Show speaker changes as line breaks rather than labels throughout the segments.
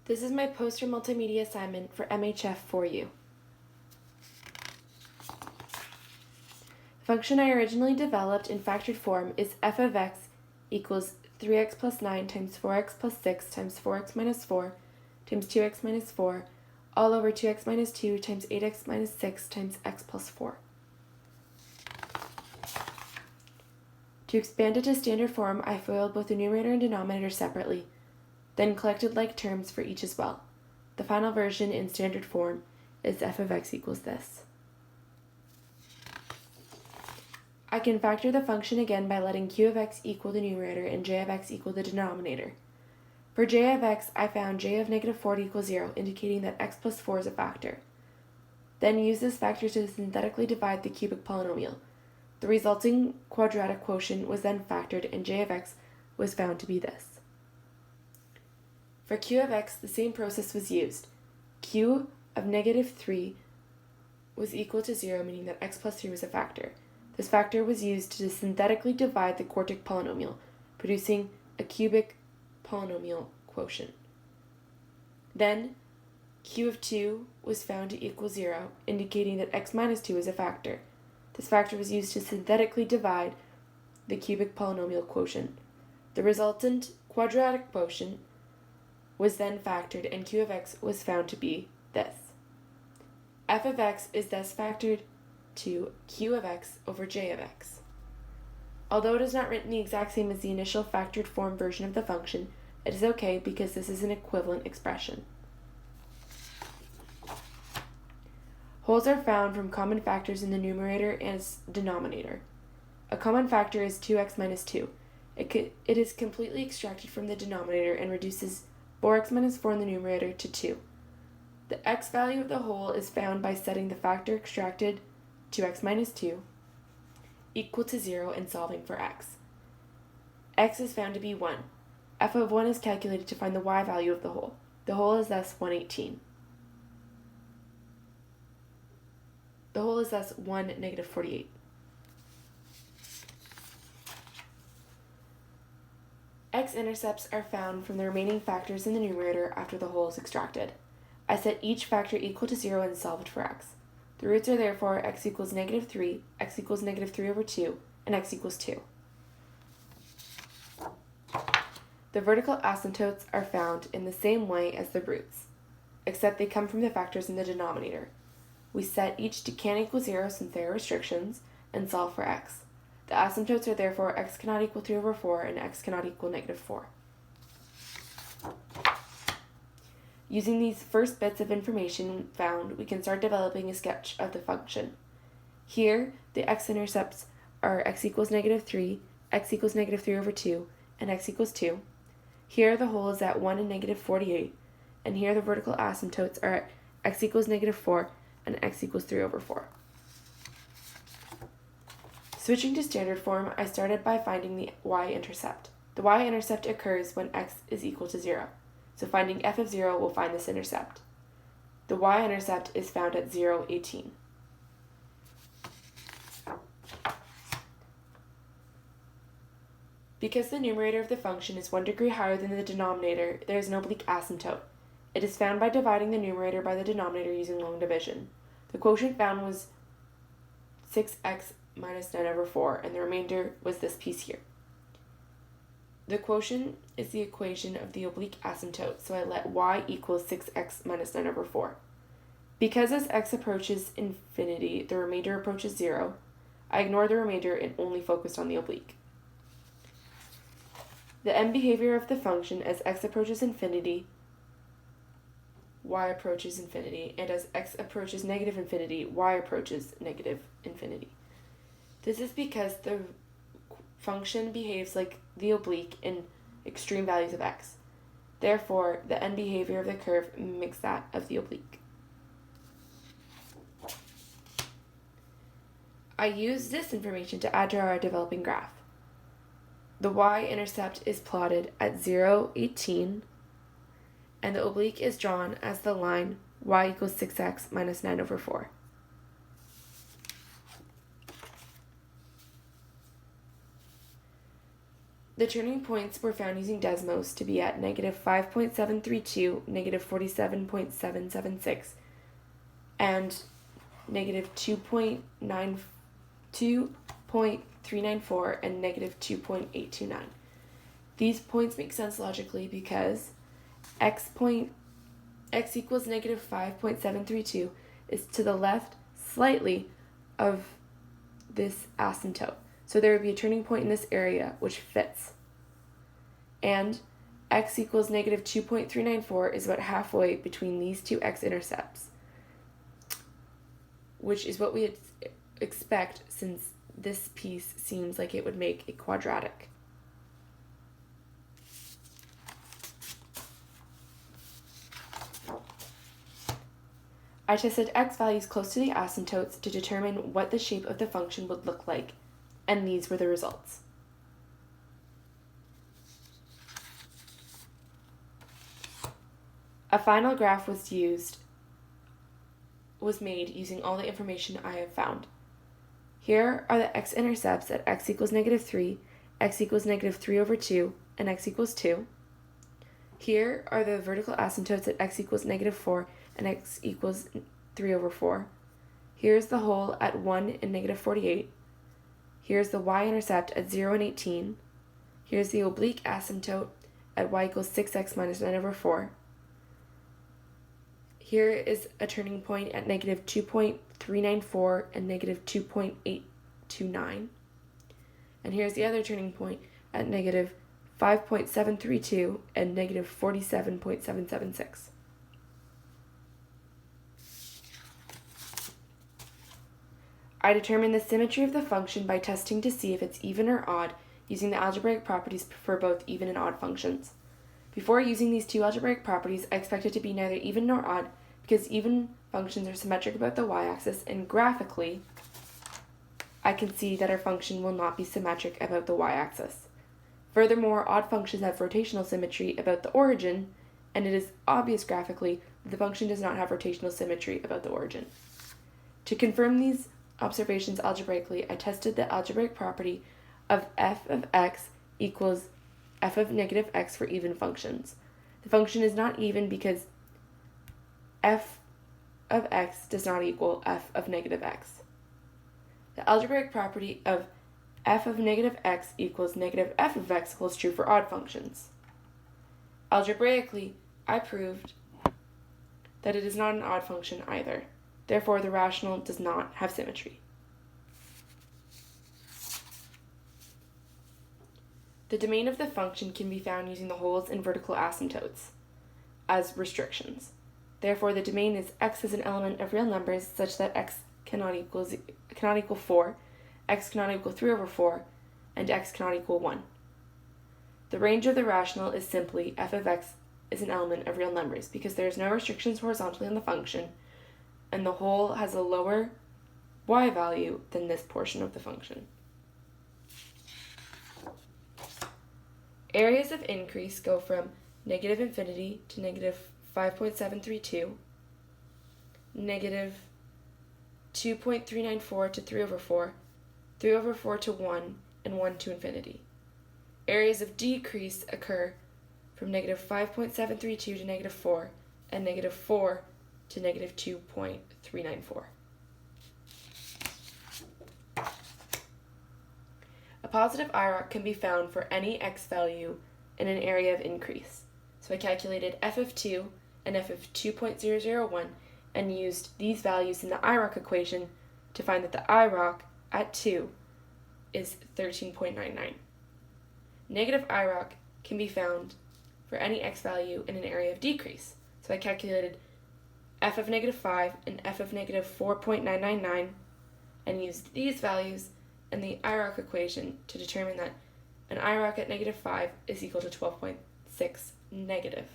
This is my poster multimedia assignment for MHF for you. The function I originally developed in factored form is f of x equals 3x plus 9 times 4x plus 6 times 4x minus 4 times 2x minus 4 all over 2x minus 2 times 8x minus 6 times x plus 4. To expand it to standard form, I FOILed both the numerator and denominator separately, then collected like terms for each as well. The final version in standard form is f of x equals this. I can factor the function again by letting q of x equal the numerator and j of x equal the denominator. For j of x, I found j of negative 40 equals 0, indicating that x plus 4 is a factor. Then use this factor to synthetically divide the cubic polynomial. The resulting quadratic quotient was then factored, and j of x was found to be this. For q of x, the same process was used. Q of negative 3 was equal to 0, meaning that x plus 3 was a factor. This factor was used to synthetically divide the quartic polynomial, producing a cubic polynomial quotient. Then, q of 2 was found to equal 0, indicating that x minus 2 is a factor. This factor was used to synthetically divide the cubic polynomial quotient. The resultant quadratic quotient was then factored, and q of x was found to be this. F of x is thus factored to q of x over j of x. Although it is not written the exact same as the initial factored form version of the function, it is okay because this is an equivalent expression. Wholes are found from common factors in the numerator and denominator. A common factor is 2x minus 2. It is completely extracted from the denominator and reduces 4x minus 4 in the numerator to 2. The x value of the whole is found by setting the factor extracted, 2x minus 2, equal to 0 and solving for x. X is found to be 1. F of 1 is calculated to find the y value of the whole. The whole is thus 118. The whole is thus 1 negative 48. X-intercepts are found from the remaining factors in the numerator after the whole is extracted. I set each factor equal to 0 and solved for x. The roots are therefore x equals negative 3, x equals negative 3 over 2, and x equals 2. The vertical asymptotes are found in the same way as the roots, except they come from the factors in the denominator. We set each to can equal 0 since there are restrictions, and solve for x. The asymptotes are therefore x cannot equal 3 over 4 and x cannot equal negative 4. Using these first bits of information found, we can start developing a sketch of the function. Here, the x-intercepts are x equals negative 3, x equals negative 3 over 2, and x equals 2. Here, the whole is at 1 and negative 48, and here the vertical asymptotes are at x equals negative 4 and x equals 3 over 4. Switching to standard form, I started by finding the y-intercept. The y-intercept occurs when x is equal to 0. So finding f of 0 will find this intercept. The y-intercept is found at 0, 18. Because the numerator of the function is 1 degree higher than the denominator, there is an oblique asymptote. It is found by dividing the numerator by the denominator using long division. The quotient found was 6x minus 9 over 4, and the remainder was this piece here. The quotient is the equation of the oblique asymptote, so I let y equals 6x minus 9 over 4. Because as x approaches infinity, the remainder approaches 0, I ignored the remainder and only focused on the oblique. The end behavior of the function as x approaches infinity, y approaches infinity, and as x approaches negative infinity, y approaches negative infinity. This is because the function behaves like the oblique in extreme values of x. Therefore, the end behavior of the curve mimics that of the oblique. I use this information to add to our developing graph. The y-intercept is plotted at 0, 18, and the oblique is drawn as the line y equals 6x minus 9 over 4. The turning points were found using Desmos to be at negative 5.732, negative 47.776, and negative 2.394, and negative 2.829. These points make sense logically because x equals negative 5.732 is to the left slightly of this asymptote. So there would be a turning point in this area which fits. And x equals negative 2.394 is about halfway between these two x-intercepts, which is what we expect since this piece seems like it would make a quadratic. I tested x values close to the asymptotes to determine what the shape of the function would look like, and these were the results. A final graph was made using all the information I have found. Here are the x-intercepts at x equals negative 3, x equals negative 3 over 2, and x equals 2. Here are the vertical asymptotes at x equals negative 4 and x equals 3 over 4. Here's the hole at 1 and negative 48. Here's the y-intercept at 0 and 18. Here's the oblique asymptote at y equals 6x minus 9 over 4. Here is a turning point at negative 2.394 and negative 2.829. And here's the other turning point at negative 5.732 and negative 47.776. I determined the symmetry of the function by testing to see if it's even or odd using the algebraic properties for both even and odd functions. Before using these two algebraic properties, I expect it to be neither even nor odd because even functions are symmetric about the y-axis, and graphically, I can see that our function will not be symmetric about the y-axis. Furthermore, odd functions have rotational symmetry about the origin, and it is obvious graphically that the function does not have rotational symmetry about the origin. To confirm these observations algebraically, I tested the algebraic property of f of x equals f of negative x for even functions. The function is not even because f of x does not equal f of negative x. The algebraic property of f of negative x equals negative f of x holds true for odd functions. Algebraically, I proved that it is not an odd function either. Therefore, the rational does not have symmetry. The domain of the function can be found using the holes in vertical asymptotes as restrictions. Therefore, the domain is x as an element of real numbers such that x cannot equal 4, x cannot equal 3 over 4, and x cannot equal 1. The range of the rational is simply f of x is an element of real numbers because there is no restrictions horizontally on the function, and the whole has a lower y value than this portion of the function. Areas of increase go from negative infinity to negative 5.732, negative 2.394 to 3 over 4, 3 over 4 to 1, and 1 to infinity. Areas of decrease occur from negative 5.732 to negative 4, and negative 4 to negative 2.394. A positive IROC can be found for any x value in an area of increase. So I calculated f of 2 and f of 2.001 and used these values in the IROC equation to find that the IROC at 2 is 13.99. Negative IROC can be found for any x value in an area of decrease. So I calculated f of negative 5 and f of negative 4.999 and used these values in the IROC equation to determine that an IROC at negative 5 is equal to 12.6 negative.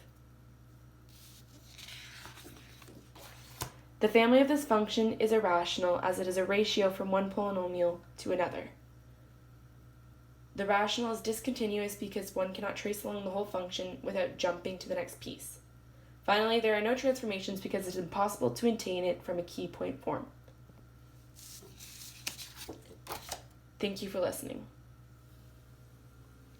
The family of this function is irrational as it is a ratio from one polynomial to another. The rational is discontinuous because one cannot trace along the whole function without jumping to the next piece. Finally, there are no transformations because it is impossible to obtain it from a key point form. Thank you for listening.